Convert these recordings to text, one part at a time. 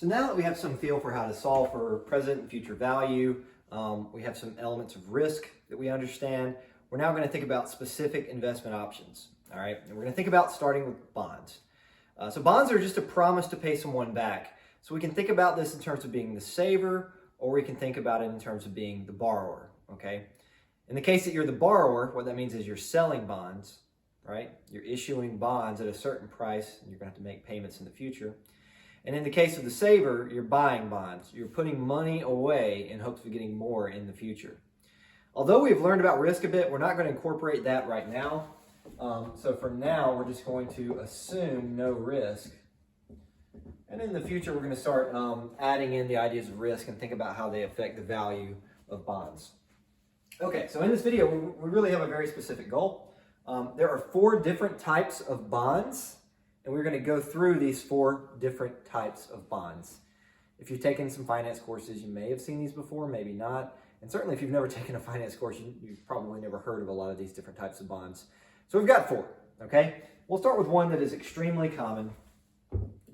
So now that we have some feel for how to solve for present and future value, we have some elements of risk that we understand, we're now going to think about specific investment options. All right, and we're going to think about starting with bonds. So bonds are just a promise to pay someone back. So we can think about this in terms of being the saver, or we can think about it in terms of being the borrower, okay? In the case that you're the borrower, what that means is you're selling bonds, right? You're issuing bonds at a certain price, and you're going to have to make payments in the future. And in the case of the saver, you're buying bonds. You're putting money away in hopes of getting more in the future. Although we've learned about risk a bit, we're not going to incorporate that right now. So for now, we're just going to assume no risk. And in the future, we're going to start adding in the ideas of risk and think about how they affect the value of bonds. Okay, so in this video, we really have a very specific goal. There are 4 different types of bonds, and we're going to go through these 4 different types of bonds. If you've taken some finance courses, you may have seen these before, maybe not. And certainly if you've never taken a finance course, you've probably never heard of a lot of these different types of bonds. So we've got 4, okay? We'll start with one that is extremely common,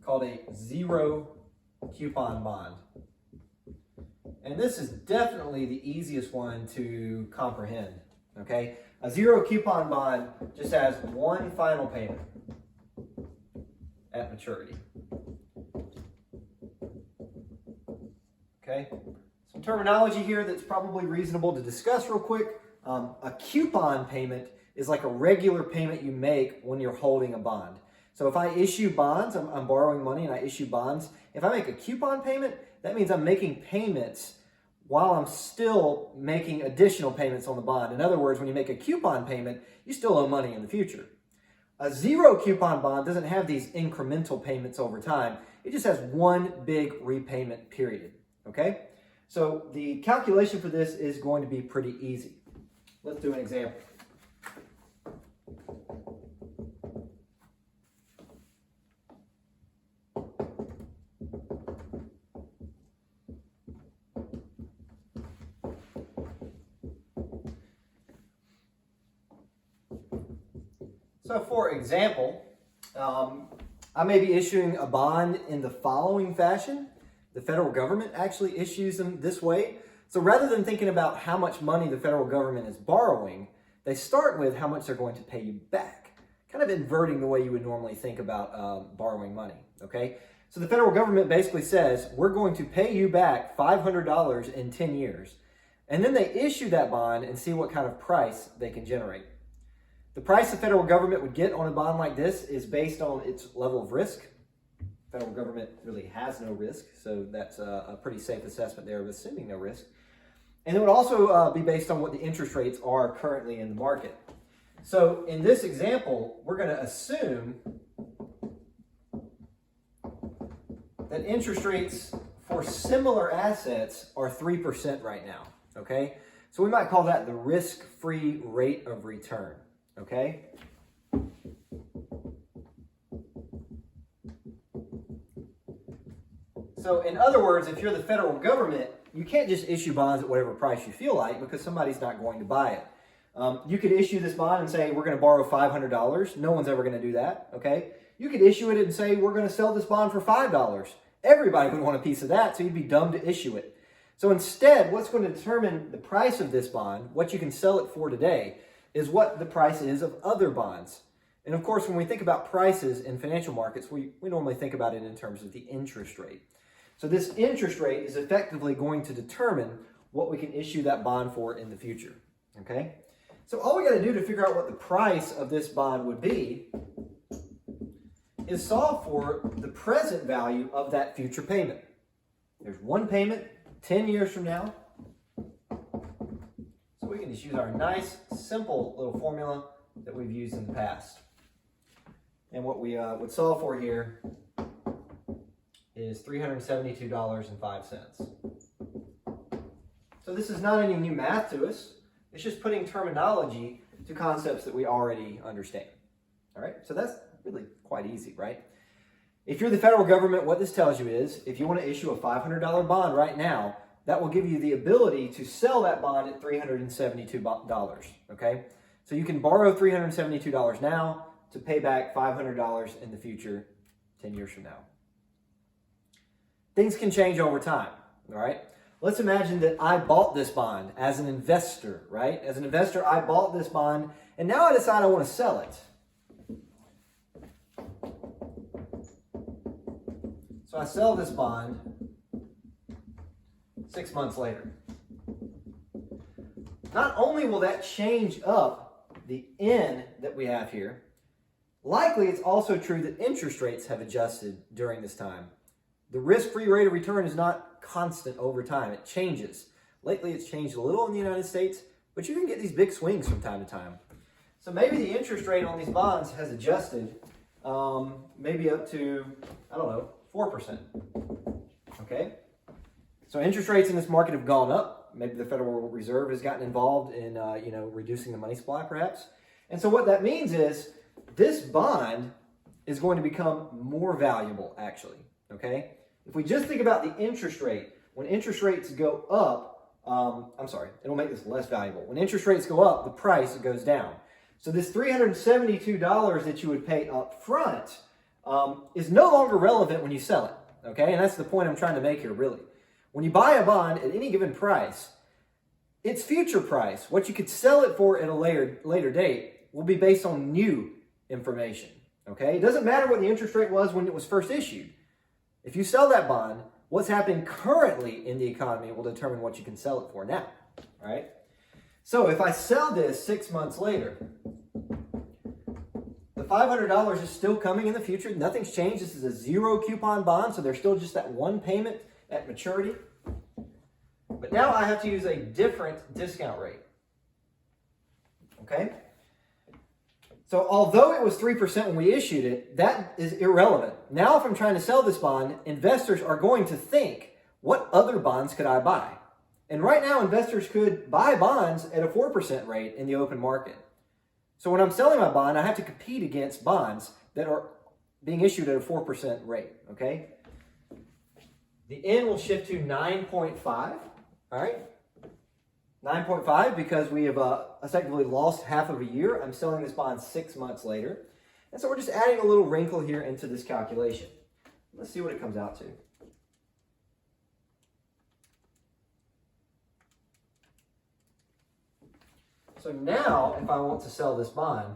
called a zero coupon bond. And this is definitely the easiest one to comprehend, okay? A zero coupon bond just has one final payment at maturity. Okay? Some terminology here that's probably reasonable to discuss real quick. A coupon payment is like a regular payment you make when you're holding a bond. So if I issue bonds, I'm borrowing money and I issue bonds. If I make a coupon payment, that means I'm making payments while I'm still making additional payments on the bond. In other words, when you make a coupon payment, you still owe money in the future. A zero coupon bond doesn't have these incremental payments over time. It just has one big repayment period, okay? So the calculation for this is going to be pretty easy. Let's do an example. So for example, I may be issuing a bond in the following fashion. The federal government actually issues them this way. So rather than thinking about how much money the federal government is borrowing, they start with how much they're going to pay you back, kind of inverting the way you would normally think about borrowing money, okay? So the federal government basically says, we're going to pay you back $500 in 10 years. And then they issue that bond and see what kind of price they can generate. The price the federal government would get on a bond like this is based on its level of risk. The federal government really has no risk, so that's a pretty safe assessment there of assuming no risk. And it would also be based on what the interest rates are currently in the market. So in this example, we're going to assume that interest rates for similar assets are 3% right now, okay? So we might call that the risk-free rate of return. Okay? So in other words, if you're the federal government, you can't just issue bonds at whatever price you feel like because somebody's not going to buy it. You could issue this bond and say, we're going to borrow $500. No one's ever going to do that, okay? You could issue it and say, we're going to sell this bond for $5. Everybody would want a piece of that, so you'd be dumb to issue it. So instead, what's going to determine the price of this bond, what you can sell it for today, is what the price is of other bonds. And of course, when we think about prices in financial markets, we normally think about it in terms of the interest rate. So this interest rate is effectively going to determine what we can issue that bond for in the future, okay? So all we got to do to figure out what the price of this bond would be is solve for the present value of that future payment. There's one payment 10 years from now. So we can just use our nice, simple little formula that we've used in the past. And what we would solve for here is $372.05. So this is not any new math to us. It's just putting terminology to concepts that we already understand. All right, so that's really quite easy, right? If you're the federal government, what this tells you is, if you want to issue a $500 bond right now, that will give you the ability to sell that bond at $372, okay? So you can borrow $372 now to pay back $500 in the future, 10 years from now. things can change over time, all right? Let's imagine that I bought this bond as an investor, right? As an investor, I bought this bond, and now I decide I want to sell it. So I sell this bond 6 months later. Not only will that change up the N that we have here, likely it's also true that interest rates have adjusted during this time. The risk-free rate of return is not constant over time. It changes. Lately, it's changed a little in the United States, but you can get these big swings from time to time. So maybe the interest rate on these bonds has adjusted maybe up to, 4%. Okay? So interest rates in this market have gone up. Maybe the Federal Reserve has gotten involved in, reducing the money supply, perhaps. And so what that means is this bond is going to become more valuable, actually. Okay? If we just think about the interest rate, when interest rates go up, it'll make this less valuable. When interest rates go up, the price goes down. So this $372 that you would pay up front is no longer relevant when you sell it. Okay? And that's the point I'm trying to make here, really. When you buy a bond at any given price, its future price, what you could sell it for at a later date, will be based on new information. Okay? It doesn't matter what the interest rate was when it was first issued. If you sell that bond, what's happening currently in the economy will determine what you can sell it for now. All right? So if I sell this 6 months later, the $500 is still coming in the future. Nothing's changed. This is a zero coupon bond, so there's still just that one payment at maturity. But now I have to use a different discount rate. Okay? So although it was 3% when we issued it, that is irrelevant. Now if I'm trying to sell this bond, investors are going to think, what other bonds could I buy? And right now investors could buy bonds at a 4% rate in the open market. So when I'm selling my bond, I have to compete against bonds that are being issued at a 4% rate, okay? The N will shift to 9.5, all right? 9.5 because we have effectively lost half of a year. I'm selling this bond 6 months later. And so we're just adding a little wrinkle here into this calculation. Let's see what it comes out to. So now, if I want to sell this bond,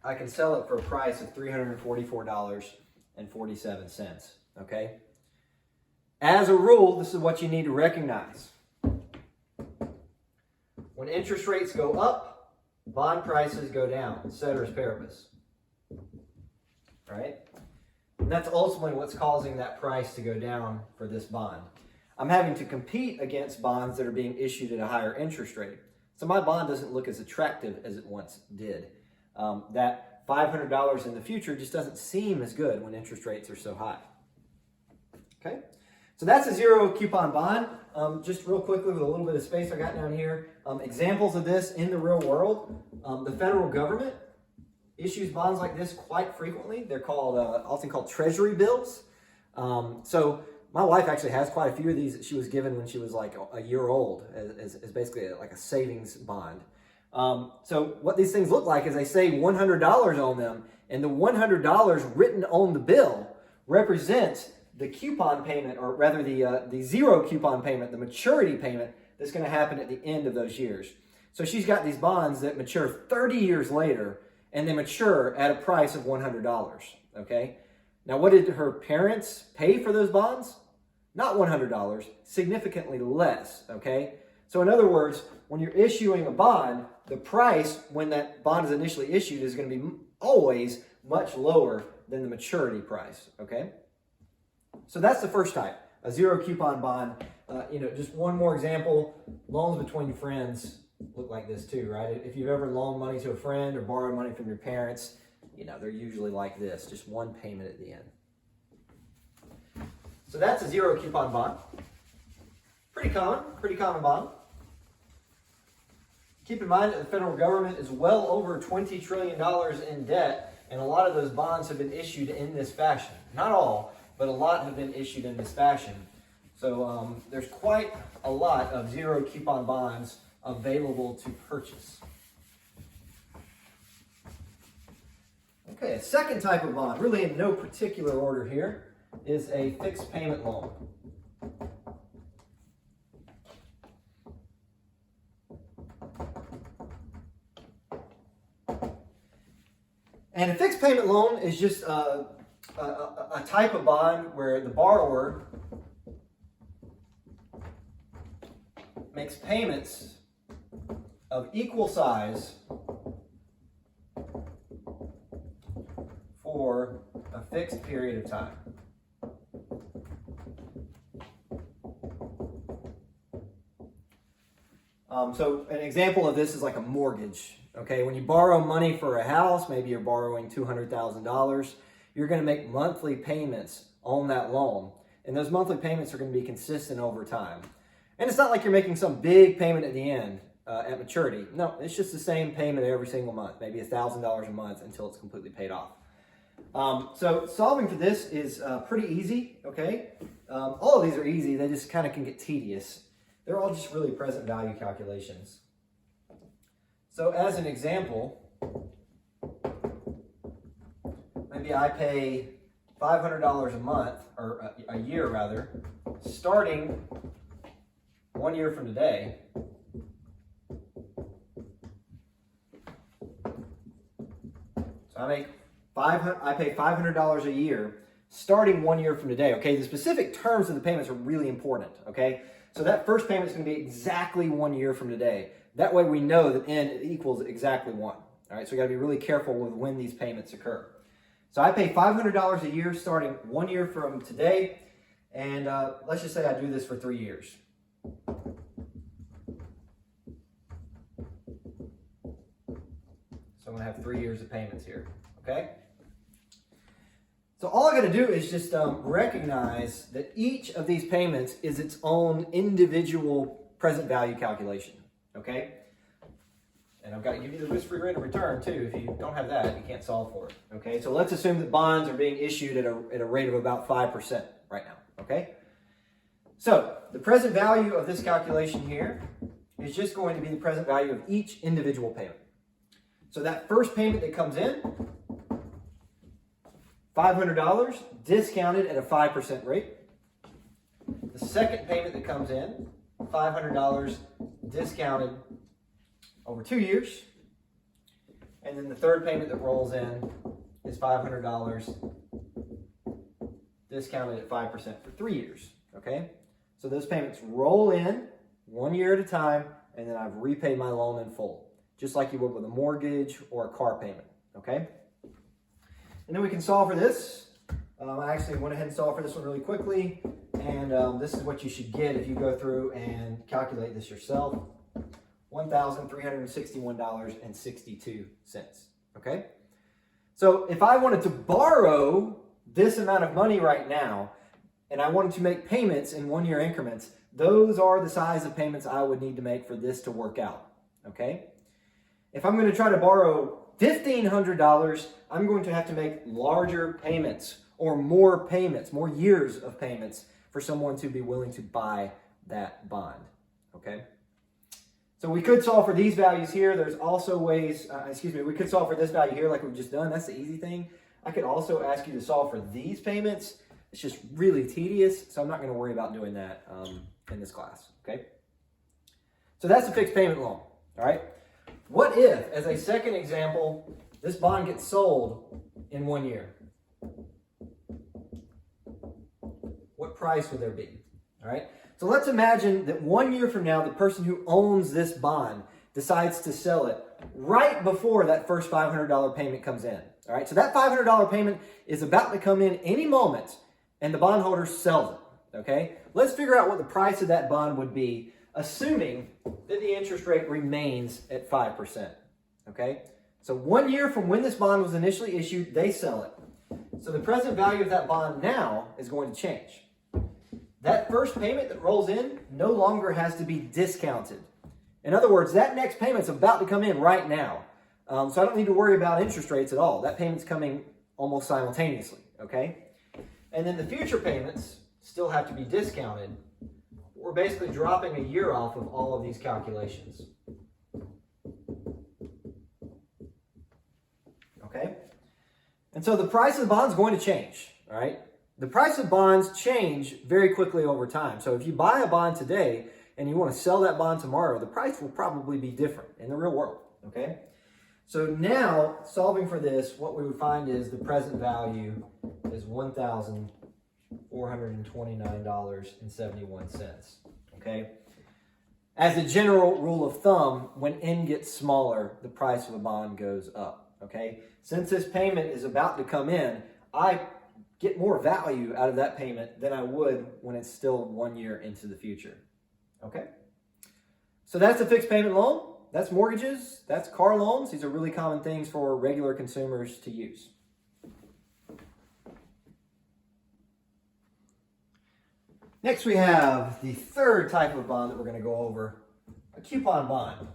I can sell it for a price of $344.47, okay? As a rule, this is what you need to recognize. When interest rates go up, bond prices go down, ceteris paribus, right? And that's ultimately what's causing that price to go down for this bond. I'm having to compete against bonds that are being issued at a higher interest rate. So my bond doesn't look as attractive as it once did. That $500 in the future just doesn't seem as good when interest rates are so high. Okay? So that's a zero coupon bond. Just real quickly with a little bit of space I got down here. Examples of this in the real world. The federal government issues bonds like this quite frequently. They're called often called treasury bills. So my wife actually has quite a few of these that she was given when she was like a year old as basically like a savings bond. So what these things look like is they say $100 on them, and the $100 written on the bill represents the coupon payment, or rather the zero coupon payment, the maturity payment that's going to happen at the end of those years. So she's got these bonds that mature 30 years later, and they mature at a price of $100, okay? Now, what did her parents pay for those bonds? Not $100, significantly less, okay? So in other words, when you're issuing a bond, the price when that bond is initially issued is going to be always much lower than the maturity price, okay? So that's the first type, a zero coupon bond. Just one more example, loans between friends look like this too, right? If you've ever loaned money to a friend or borrowed money from your parents, they're usually like this, just one payment at the end. So that's a zero coupon bond. Pretty common bond. Keep in mind that the federal government is well over $20 trillion in debt, and a lot of those bonds have been issued in this fashion. Not all, but a lot have been issued in this fashion. So there's quite a lot of zero coupon bonds available to purchase. Okay, a second type of bond, really in no particular order here, is a fixed payment loan. And a fixed payment loan is just a type of bond where the borrower makes payments of equal size for a fixed period of time. So an example of this is like a mortgage. Okay, when you borrow money for a house, maybe you're borrowing $200,000, you're going to make monthly payments on that loan. And those monthly payments are going to be consistent over time. And it's not like you're making some big payment at the end at maturity. No, it's just the same payment every single month, maybe $1,000 a month until it's completely paid off. So solving for this is pretty easy, okay? All of these are easy, they just kind of can get tedious. They're all just really present value calculations. So as an example, maybe I pay $500 a month, or a year rather, starting 1 year from today. So I pay $500 a year starting 1 year from today. Okay, the specific terms of the payments are really important. Okay, so that first payment is going to be exactly 1 year from today. That way we know that n equals exactly 1. All right, so we got to be really careful with when these payments occur. So I pay $500 a year starting 1 year from today, and let's just say I do this for 3 years. So I'm going to have 3 years of payments here, okay? So all I got to do is just recognize that each of these payments is its own individual present value calculation, okay? And I've got to give you the risk-free rate of return too. If you don't have that, you can't solve for it, okay? So let's assume that bonds are being issued at a rate of about 5% right now, okay? So the present value of this calculation here is just going to be the present value of each individual payment. So that first payment that comes in, $500 discounted at a 5% rate. The second payment that comes in, $500 discounted over 2 years. And then the third payment that rolls in is $500 discounted at 5% for 3 years. Okay? So those payments roll in 1 year at a time, and then I've repaid my loan in full, just like you would with a mortgage or a car payment. Okay? And then we can solve for this. I actually went ahead and solved for this one really quickly. And this is what you should get if you go through and calculate this yourself. $1,361.62. Okay? So if I wanted to borrow this amount of money right now, and I wanted to make payments in 1 year increments, those are the size of payments I would need to make for this to work out. Okay? If I'm going to try to borrow $1,500, I'm going to have to make larger payments or more payments, more years of payments for someone to be willing to buy that bond, okay? So we could solve for these values here. There's also ways, we could solve for this value here like we've just done. That's the easy thing. I could also ask you to solve for these payments. It's just really tedious, so I'm not going to worry about doing that in this class, okay? So that's a fixed payment loan, all right? What if, as a second example, this bond gets sold in 1 year? What price would there be? All right. So let's imagine that 1 year from now, the person who owns this bond decides to sell it right before that first $500 payment comes in. All right. So that $500 payment is about to come in any moment, and the bondholder sells it. Okay. Let's figure out what the price of that bond would be, assuming that the interest rate remains at 5%. Okay. So 1 year from when this bond was initially issued, they sell it. So the present value of that bond now is going to change. That first payment that rolls in no longer has to be discounted. In other words, that next payment's about to come in right now. So I don't need to worry about interest rates at all. That payment's coming almost simultaneously, okay? And then the future payments still have to be discounted. We're basically dropping a year off of all of these calculations. Okay? And so the price of the bond is going to change, all right? The price of bonds change very quickly over time. So if you buy a bond today and you want to sell that bond tomorrow, the price will probably be different in the real world, okay? So now, solving for this, what we would find is the present value is $1,429.71, okay? As a general rule of thumb, when n gets smaller, the price of a bond goes up, okay? Since this payment is about to come in, I get more value out of that payment than I would when it's still 1 year into the future, okay? So that's a fixed payment loan. That's mortgages. That's car loans. These are really common things for regular consumers to use. Next, we have the third type of bond that we're going to go over, a coupon bond.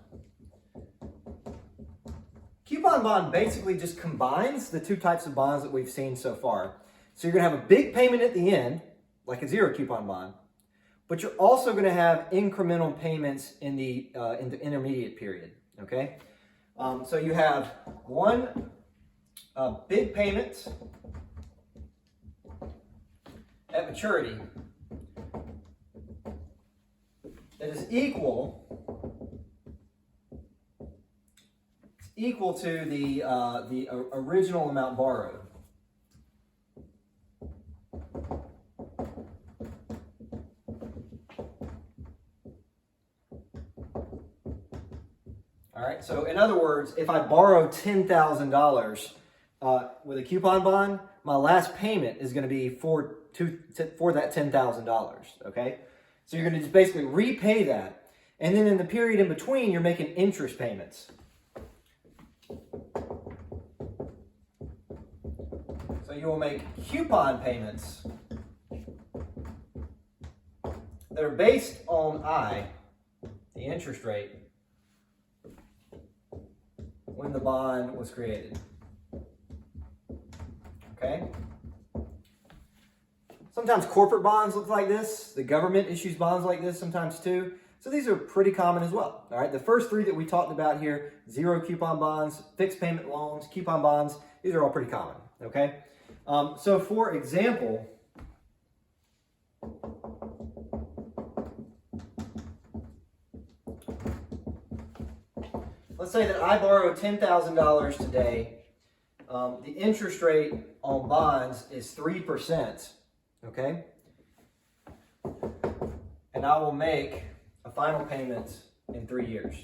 Coupon bond basically just combines the two types of bonds that we've seen so far. So you're going to have a big payment at the end, like a zero coupon bond, but you're also going to have incremental payments in the intermediate period, okay? So you have one big payment at maturity that is equal to the original amount borrowed. All right, so in other words, if I borrow $10,000 with a coupon bond, my last payment is going to be for that $10,000, okay? So you're going to just basically repay that. And then in the period in between, you're making interest payments. So you will make coupon payments that are based on I, the interest rate, when the bond was created. Okay? Sometimes corporate bonds look like this. The government issues bonds like this sometimes too. So these are pretty common as well. All right, the first three that we talked about here, zero coupon bonds, fixed payment loans, coupon bonds, these are all pretty common. Okay? So for example, let's say that I borrow $10,000 today. The interest rate on bonds is 3%, okay? And I will make a final payment in 3 years.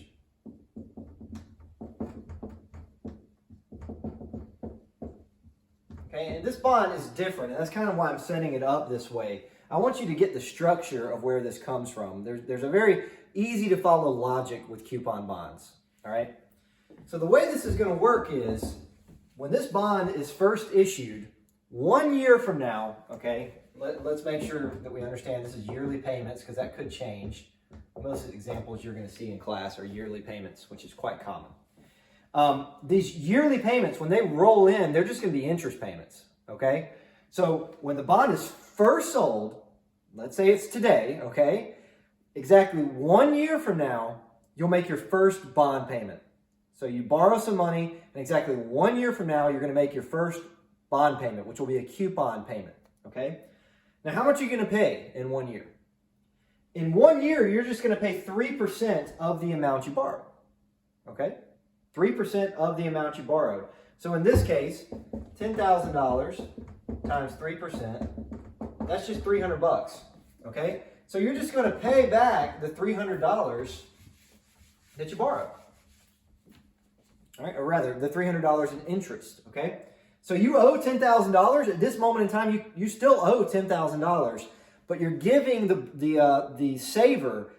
Okay, and this bond is different, and that's kind of why I'm setting it up this way. I want you to get the structure of where this comes from. There's a very easy to follow logic with coupon bonds. All right. So the way this is going to work is when this bond is first issued 1 year from now, okay, let's make sure that we understand this is yearly payments because that could change. Most of the examples you're going to see in class are yearly payments, which is quite common. These yearly payments, when they roll in, they're just going to be interest payments, okay? So when the bond is first sold, let's say it's today, okay, exactly 1 year from now, you'll make your first bond payment. So you borrow some money, and exactly 1 year from now, you're going to make your first bond payment, which will be a coupon payment, okay? Now, how much are you going to pay in 1 year? In 1 year, you're just going to pay 3% of the amount you borrowed, okay? 3% of the amount you borrowed. So in this case, $10,000 times 3%, that's just $300, okay? So you're just going to pay back the $300 that you borrowed. All right, or rather, the $300 in interest, okay? So you owe $10,000. At this moment in time, you still owe $10,000, but you're giving the saver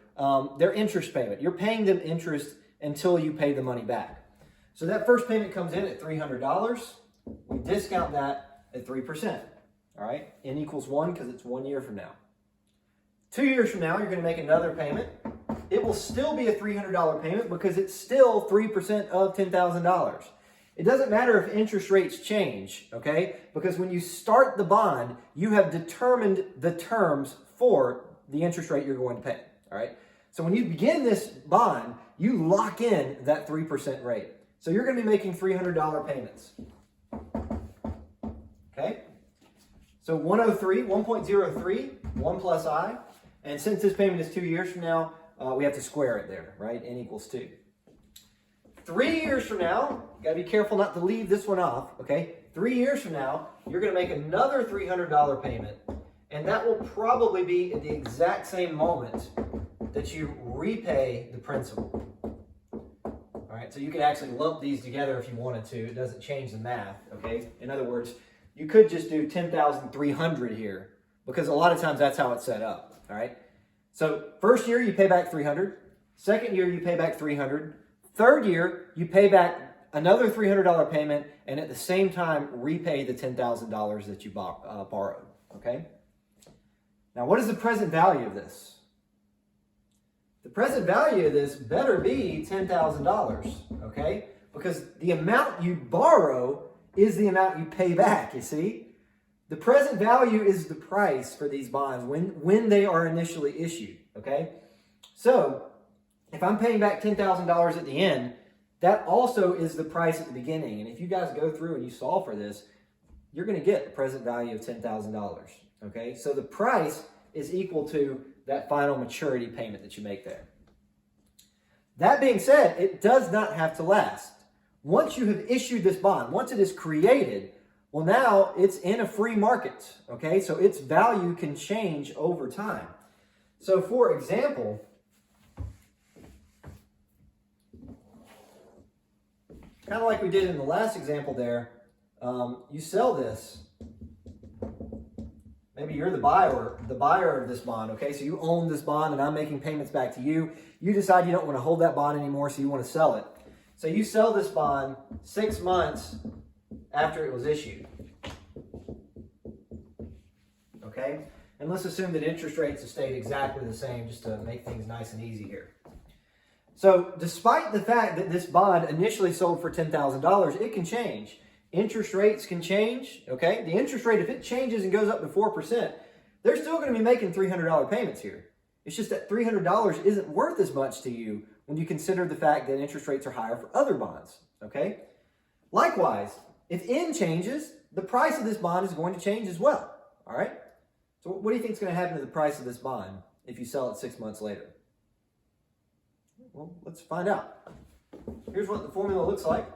their interest payment. You're paying them interest until you pay the money back. So that first payment comes in at $300. We discount that at 3%, all right? N equals 1 because it's 1 year from now. 2 years from now, you're going to make another payment. It will still be a $300 payment because it's still 3% of $10,000. It doesn't matter if interest rates change, okay? Because when you start the bond, you have determined the terms for the interest rate you're going to pay, all right? So when you begin this bond, you lock in that 3% rate. So you're going to be making $300 payments. okay? So 103, 1.03, 1 plus I. And since this payment is 2 years from now, we have to square it there, right? N equals 2. 3 years from now, you got to be careful not to leave this one off, okay? 3 years from now, you're going to make another $300 payment, and that will probably be at the exact same moment that you repay the principal. All right, so you could actually lump these together if you wanted to. It doesn't change the math, okay? In other words, you could just do 10,300 here, because a lot of times that's how it's set up, all right? So first year, you pay back 300. Second year, you pay back 300. Third year, you pay back another $300 payment, and at the same time, repay the $10,000 that you borrowed, okay? Now, what is the present value of this? The present value of this better be $10,000, okay? Because the amount you borrow is the amount you pay back, you see? The present value is the price for these bonds when they are initially issued, okay? So, if I'm paying back $10,000 at the end, that also is the price at the beginning. And if you guys go through and you solve for this, you're going to get the present value of $10,000, okay? So the price is equal to that final maturity payment that you make there. That being said, it does not have to last. Once you have issued this bond, once it is created, well, now it's in a free market, okay? So its value can change over time. So for example, kind of like we did in the last example there, you sell this. Maybe you're the buyer of this bond, okay? So you own this bond and I'm making payments back to you. You decide you don't want to hold that bond anymore, so you want to sell it. So you sell this bond 6 months after it was issued, okay? And let's assume that interest rates have stayed exactly the same just to make things nice and easy here. So despite the fact that this bond initially sold for $10,000, it can change. Interest rates can change, okay? The interest rate, if it changes and goes up to 4%, they're still going to be making $300 payments here. It's just that $300 isn't worth as much to you when you consider the fact that interest rates are higher for other bonds, okay? Likewise, if N changes, the price of this bond is going to change as well, all right? So what do you think is going to happen to the price of this bond if you sell it 6 months later? Well, let's find out. Here's what the formula looks like.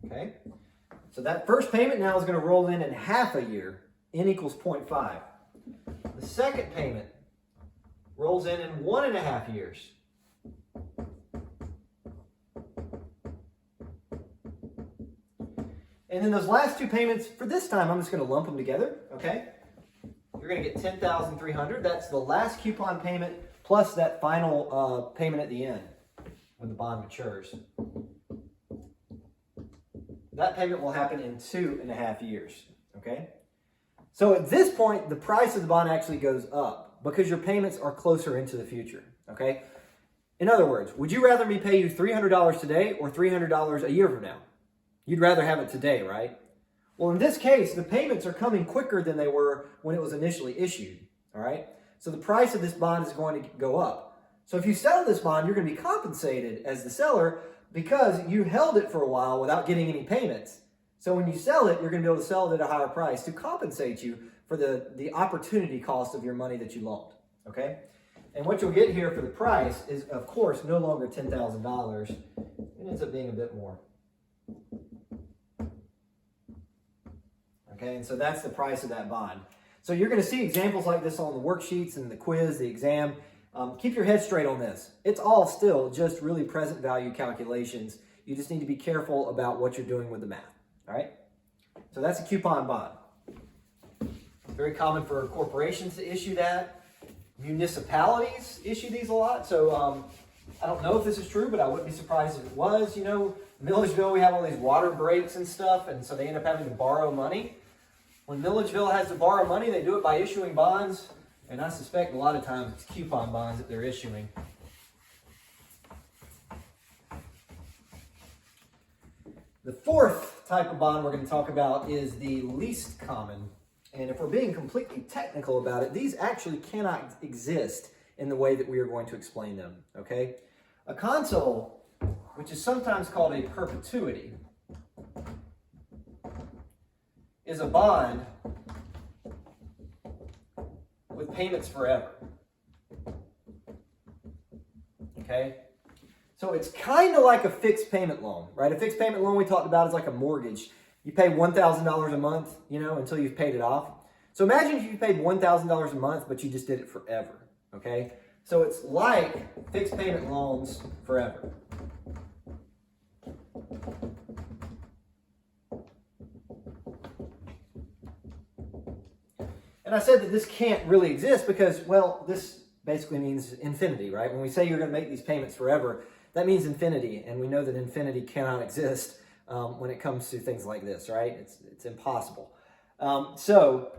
Okay, so that first payment now is going to roll in half a year. N equals 0.5. The second payment rolls in 1.5 years. And then those last two payments, for this time, I'm just going to lump them together, okay? You're going to get $10,300. That's the last coupon payment plus that final payment at the end when the bond matures. That payment will happen in 2.5 years, okay? So at this point, the price of the bond actually goes up because your payments are closer into the future, okay? In other words, would you rather me pay you $300 today or $300 a year from now? You'd rather have it today, right? Well, in this case, the payments are coming quicker than they were when it was initially issued, all right? So the price of this bond is going to go up. So if you sell this bond, you're going to be compensated as the seller because you held it for a while without getting any payments. So when you sell it, you're going to be able to sell it at a higher price to compensate you for the opportunity cost of your money that you loaned, okay? And what you'll get here for the price is, of course, no longer $10,000. It ends up being a bit more. Okay, and so that's the price of that bond. So you're going to see examples like this on the worksheets and the quiz, the exam. Keep your head straight on this. It's all still just really present value calculations. You just need to be careful about what you're doing with the math. All right? So that's a coupon bond. Very common for corporations to issue that. Municipalities issue these a lot. So I don't know if this is true, but I wouldn't be surprised if it was. You know, Milledgeville, we have all these water breaks and stuff, and so they end up having to borrow money. When Milledgeville has to borrow money, they do it by issuing bonds, and I suspect a lot of times it's coupon bonds that they're issuing. The fourth type of bond we're going to talk about is the least common. And if we're being completely technical about it, these actually cannot exist in the way that we are going to explain them, okay? A console which is sometimes called a perpetuity, is a bond with payments forever. Okay? So it's kind of like a fixed payment loan, right? A fixed payment loan we talked about is like a mortgage. You pay $1,000 a month, until you've paid it off. So imagine if you paid $1,000 a month, but you just did it forever, okay? So it's like fixed payment loans forever. And I said that this can't really exist because, well, this basically means infinity, right? When we say you're going to make these payments forever, that means infinity, and we know that infinity cannot exist when it comes to things like this, right? It's impossible. So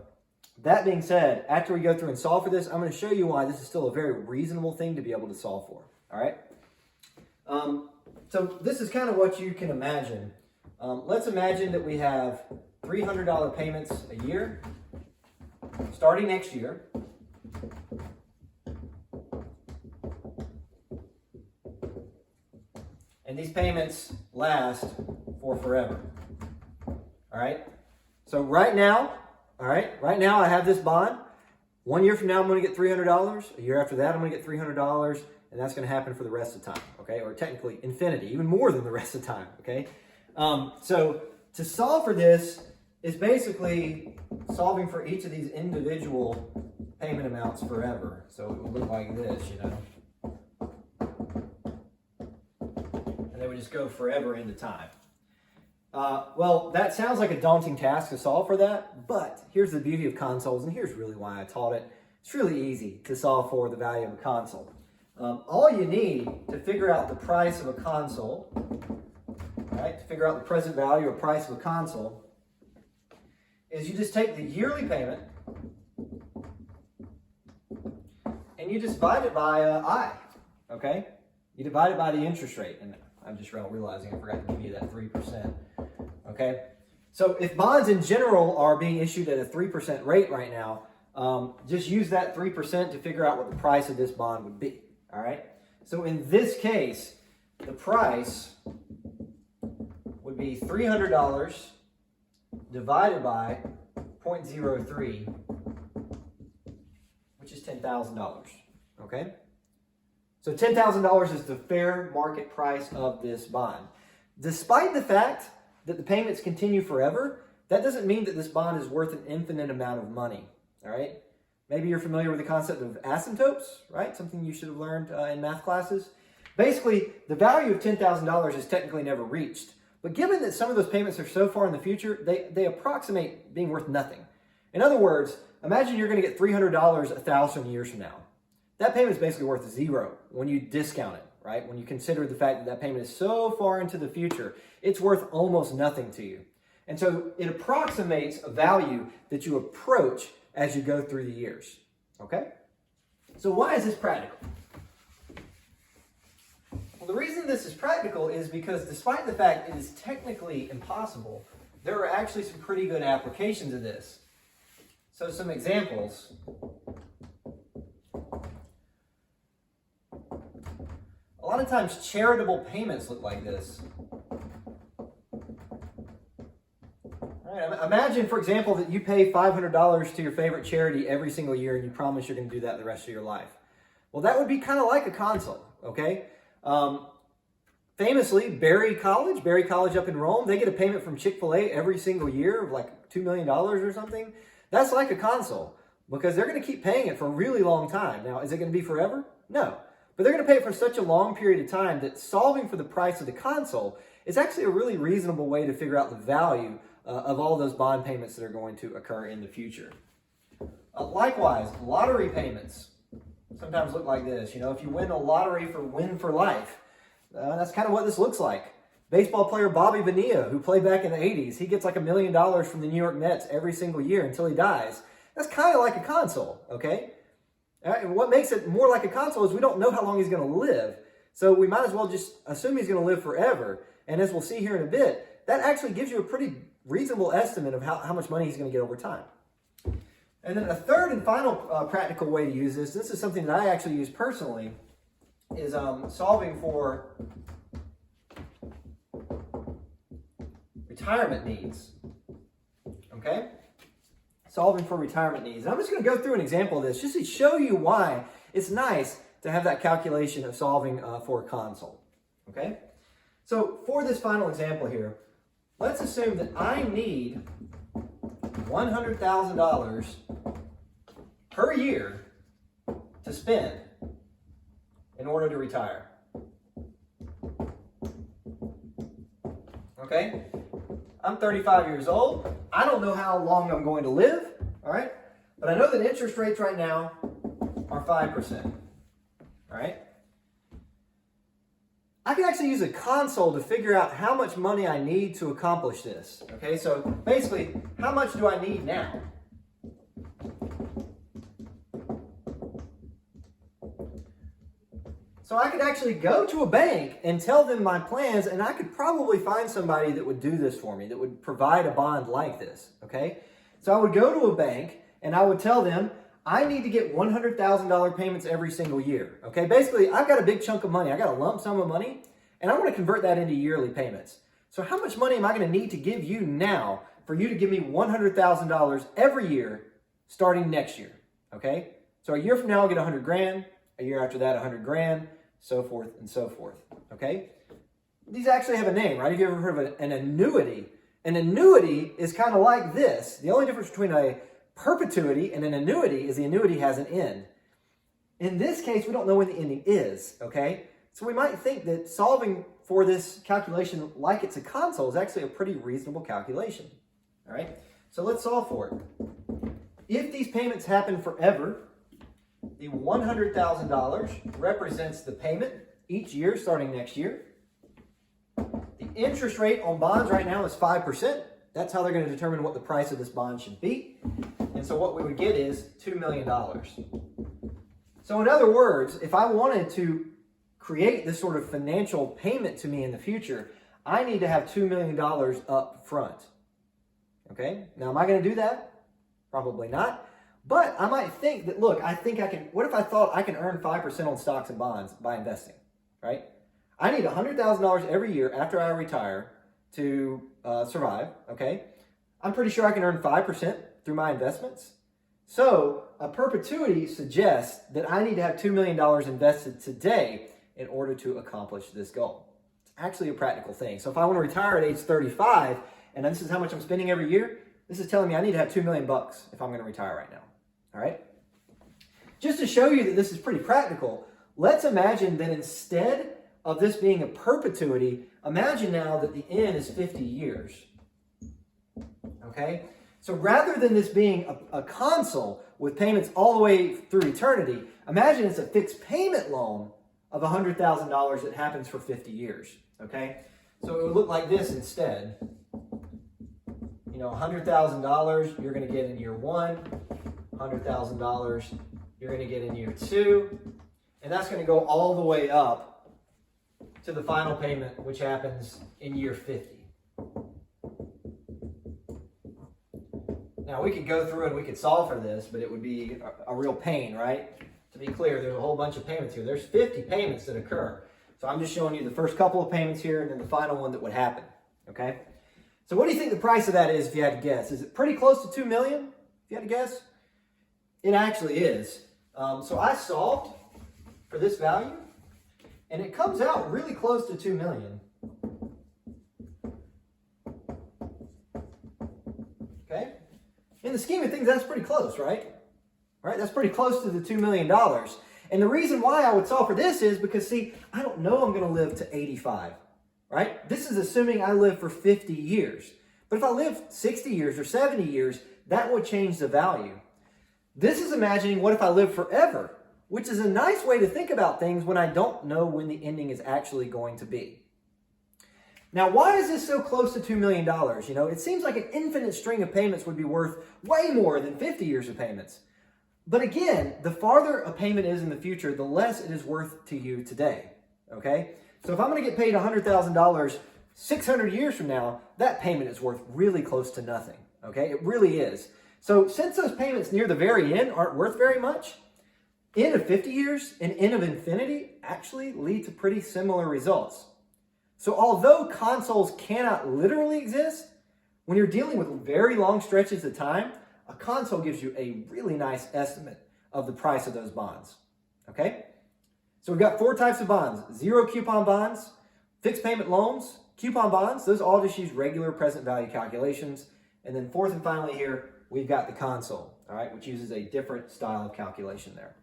that being said, after we go through and solve for this, I'm going to show you why this is still a very reasonable thing to be able to solve for, all right? So this is kind of what you can imagine. Let's imagine that we have $300 payments a year starting next year. And these payments last for forever. All right? So right now I have this bond. 1 year from now, I'm going to get $300. A year after that, I'm going to get $300. And that's going to happen for the rest of the time, okay? Or technically infinity, even more than the rest of the time, okay? So to solve for this is basically solving for each of these individual payment amounts forever. So it would look like this, And they would just go forever into time. Well, that sounds like a daunting task to solve for that, but here's the beauty of consoles, and here's really why I taught it. It's really easy to solve for the value of a console. All you need to figure out the price of a console, right, to figure out the present value or price of a console, is you just take the yearly payment and you just divide it by I, okay? You divide it by the interest rate, and I'm just realizing I forgot to give you that 3%, okay? So if bonds in general are being issued at a 3% rate right now, just use that 3% to figure out what the price of this bond would be, all right? So in this case, the price would be $300 divided by 0.03, which is $10,000, okay? So $10,000 is the fair market price of this bond. Despite the fact that the payments continue forever, that doesn't mean that this bond is worth an infinite amount of money, all right? Maybe you're familiar with the concept of asymptotes, right? Something you should have learned in math classes. Basically, the value of $10,000 is technically never reached. But given that some of those payments are so far in the future, they approximate being worth nothing. In other words, imagine you're going to get $300 1,000 years from now. That payment is basically worth zero when you discount it, right? When you consider the fact that that payment is so far into the future, it's worth almost nothing to you. And so it approximates a value that you approach as you go through the years, okay? So why is this practical? Well, the reason this is practical is because despite the fact it is technically impossible, there are actually some pretty good applications of this. So some examples. A lot of times charitable payments look like this. All right, imagine, for example, that you pay $500 to your favorite charity every single year and you promise you're going to do that the rest of your life. Well, that would be kind of like a console, okay? Famously, Berry College up in Rome, they get a payment from Chick-fil-A every single year of like $2 million or something. That's like a console because they're going to keep paying it for a really long time. Now, is it going to be forever? No. But they're going to pay it for such a long period of time that solving for the price of the console is actually a really reasonable way to figure out the value of all those bond payments that are going to occur in the future. Likewise, lottery payments sometimes look like this. You know, if you win a lottery for win for life, that's kind of what this looks like. Baseball player Bobby Bonilla, who played back in the 80s, he gets like $1 million from the New York Mets every single year until he dies. That's kind of like a console, okay? And what makes it more like a console is we don't know how long he's going to live. So we might as well just assume he's going to live forever. And as we'll see here in a bit, that actually gives you a pretty reasonable estimate of how much money he's going to get over time. And then a third and final practical way to use this is something that I actually use personally, is solving for retirement needs. Okay? Solving for retirement needs. And I'm just going to go through an example of this just to show you why it's nice to have that calculation of solving for a console. Okay? So for this final example here, let's assume that I need $100,000 per year to spend in order to retire. Okay? I'm 35 years old. I don't know how long I'm going to live, all right? But I know that interest rates right now are 5%, all right? I can actually use a console to figure out how much money I need to accomplish this, okay? So basically, how much do I need now? So I could actually go to a bank and tell them my plans, and I could probably find somebody that would do this for me, that would provide a bond like this, okay? So I would go to a bank and I would tell them, I need to get $100,000 payments every single year, okay? Basically, I've got a big chunk of money. I got a lump sum of money, and I want to convert that into yearly payments. So how much money am I going to need to give you now for you to give me $100,000 every year starting next year, okay? So a year from now, I'll get 100 grand. A year after that, 100 grand, so forth and so forth, okay? These actually have a name, right? Have you ever heard of an annuity? An annuity is kind of like this. The only difference between a perpetuity and an annuity is the annuity has an end. In this case, we don't know when the ending is, okay? So we might think that solving for this calculation like it's a console is actually a pretty reasonable calculation, all right? So let's solve for it. If these payments happen forever, the $100,000 represents the payment each year starting next year. The interest rate on bonds right now is 5%. That's how they're going to determine what the price of this bond should be. And so what we would get is $2 million. So in other words, if I wanted to create this sort of financial payment to me in the future, I need to have $2 million up front. Okay? Now, am I going to do that? Probably not. But I might think that, look, I think I can, what if I thought I can earn 5% on stocks and bonds by investing, right? I need $100,000 every year after I retire to survive, okay? I'm pretty sure I can earn 5% through my investments. So a perpetuity suggests that I need to have $2 million invested today in order to accomplish this goal. It's actually a practical thing. So if I want to retire at age 35, and this is how much I'm spending every year, this is telling me I need to have $2 million if I'm going to retire right now. All right? Just to show you that this is pretty practical, let's imagine that instead of this being a perpetuity, imagine now that the end is 50 years. Okay? So rather than this being a console with payments all the way through eternity, imagine it's a fixed payment loan of $100,000 that happens for 50 years. Okay? So it would look like this instead. You know, $100,000 you're going to get in year one. $100,000 you're going to get in year two, and that's going to go all the way up to the final payment, which happens in year 50. Now, we could go through and we could solve for this, but it would be a real pain, right? To be clear, there's a whole bunch of payments here. There's 50 payments that occur. So I'm just showing you the first couple of payments here and then the final one that would happen, okay? So what do you think the price of that is if you had to guess? Is it pretty close to $2 million if you had to guess? It actually is. So I solved for this value, and it comes out really close to $2 million. Okay? In the scheme of things, that's pretty close, right? Right? That's pretty close to the $2 million. And the reason why I would solve for this is because, see, I don't know I'm going to live to 85, right? This is assuming I live for 50 years. But if I live 60 years or 70 years, that would change the value. This is imagining what if I live forever, which is a nice way to think about things when I don't know when the ending is actually going to be. Now, why is this so close to $2 million? You know, it seems like an infinite string of payments would be worth way more than 50 years of payments. But again, the farther a payment is in the future, the less it is worth to you today, okay? So if I'm going to get paid $100,000 600 years from now, that payment is worth really close to nothing, okay? It really is. So since those payments near the very end aren't worth very much, N of 50 years and N of infinity actually lead to pretty similar results. So although consoles cannot literally exist, When you're dealing with very long stretches of time, a console gives you a really nice estimate of the price of those bonds, okay? So we've got 4 types of bonds: zero coupon bonds, fixed payment loans, coupon bonds. Those all just use regular present value calculations. And then fourth and finally here, we've got the console, all right, which uses a different style of calculation there.